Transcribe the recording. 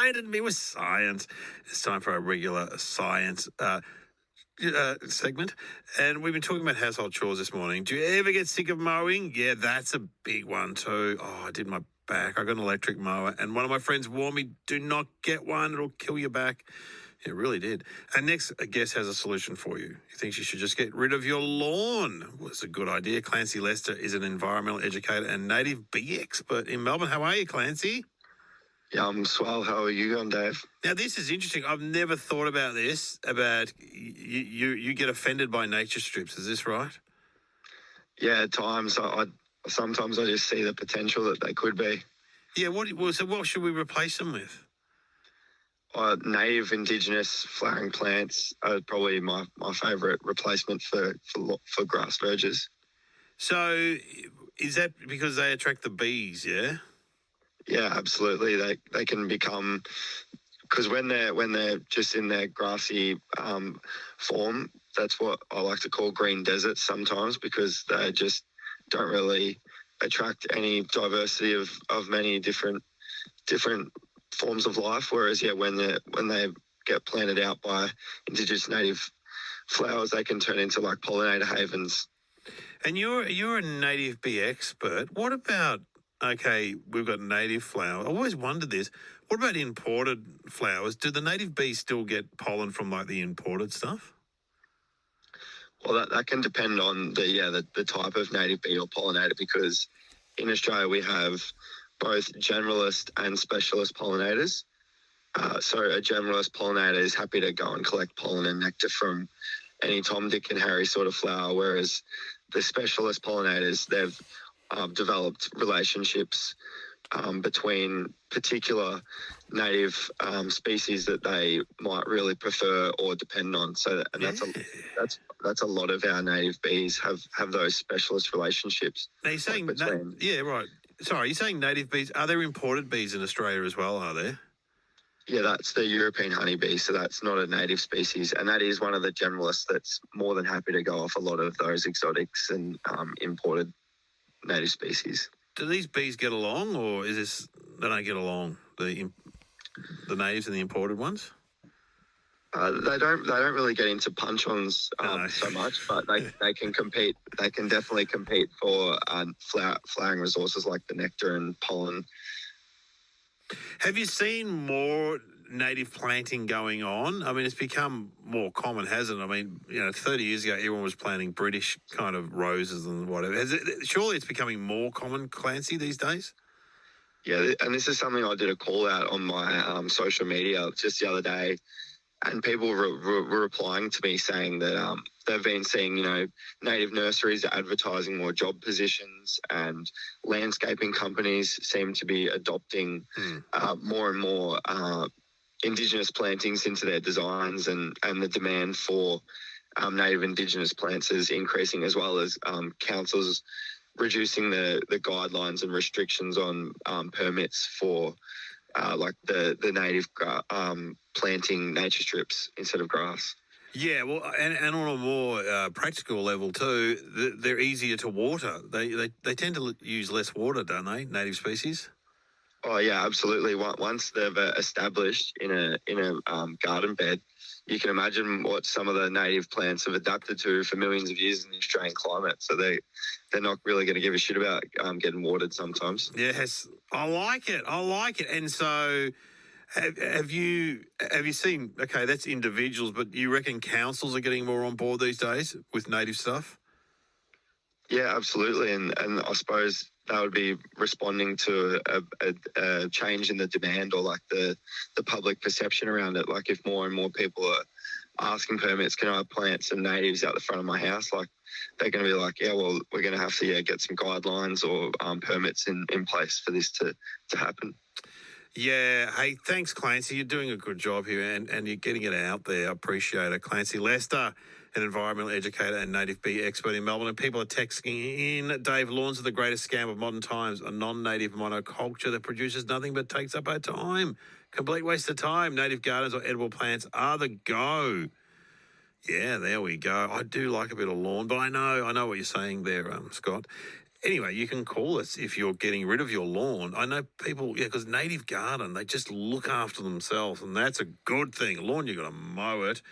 reminded me with science. It's time for our regular science segment. And we've been talking about household chores this morning. Do you ever get sick of mowing? Yeah, that's a big one too. Oh, I did my back. I got an electric mower, and one of my friends warned me, do not get one. It'll kill your back. It really did. And next, a guest has a solution for you. He thinks you should just get rid of your lawn. Well, it's a good idea. Clancy Lester is an environmental educator and native bee expert in Melbourne. How are you, Clancy? Yeah, I'm swell. How are you going, Dave? Now, this is interesting. I've never thought about this, about you get offended by nature strips. Is this right? Yeah, at times sometimes I just see the potential that they could be. Yeah, so what should we replace them with? Native indigenous flowering plants are probably my favourite replacement for grass verges. So is that because they attract the bees, yeah? Yeah, absolutely. They can become, because when they're just in their grassy form, that's what I like to call green deserts sometimes, because they just don't really attract any diversity of many different forms of life. Whereas when they get planted out by indigenous native flowers, they can turn into like pollinator havens. And you're a native bee expert. What about, okay, we've got native flowers. I always wondered this. What about imported flowers? Do the native bees still get pollen from like the imported stuff? Well, that can depend on the type of native bee or pollinator, because in Australia we have both generalist and specialist pollinators. So a generalist pollinator is happy to go and collect pollen and nectar from any Tom, Dick and Harry sort of flower, whereas the specialist pollinators, they've developed relationships between particular native species that they might really prefer or depend on. So that's a lot of our native bees have those specialist relationships. Now you're saying yeah, right. Sorry, you're saying native bees. Are there imported bees in Australia as well, are there? Yeah, that's the European honeybee, so that's not a native species, and that is one of the generalists that's more than happy to go off a lot of those exotics and imported native species. Do these bees get along, or is this they don't get along, the natives and the imported ones? They don't really get into punch-ons so much, but they can compete. They can definitely compete for flowering resources like the nectar and pollen. Have you seen more native planting going on? I mean, it's become more common, hasn't it? I mean, 30 years ago, everyone was planting British kind of roses and whatever. Surely it's becoming more common, Clancy, these days? Yeah, and this is something I did a call out on my social media just the other day, and people were replying to me saying that they've been seeing, native nurseries advertising more job positions, and landscaping companies seem to be adopting more and more Indigenous plantings into their designs, and the demand for native Indigenous plants is increasing, as well as councils reducing the guidelines and restrictions on permits for like the native planting nature strips instead of grass. Yeah, well, and on a more practical level too, they're easier to water. They tend to use less water, don't they? Native species. Oh yeah, absolutely. Once they've established in a garden bed, you can imagine what some of the native plants have adapted to for millions of years in the Australian climate. So they're not really going to give a shit about getting watered sometimes. Yes, I like it. And so, have you seen? Okay, that's individuals, but you reckon councils are getting more on board these days with native stuff? Yeah, absolutely. And I suppose that would be responding to a change in the demand, or like the public perception around it. Like if more and more people are asking permits, can I plant some natives out the front of my house? Like they're going to be like, yeah, well, we're going to have to get some guidelines or permits in place for this to happen. Yeah. Hey, thanks, Clancy. You're doing a good job here, and you're getting it out there. I appreciate it. Clancy Lester, an environmental educator and native bee expert in Melbourne. And people are texting in, Dave, lawns are the greatest scam of modern times. A non-native monoculture that produces nothing but takes up our time. Complete waste of time. Native gardens or edible plants are the go. Yeah, there we go. I do like a bit of lawn, but I know what you're saying there, Scott. Anyway, you can call us if you're getting rid of your lawn. I know people, yeah, because Native Garden, they just look after themselves, and that's a good thing. Lawn, you've got to mow it.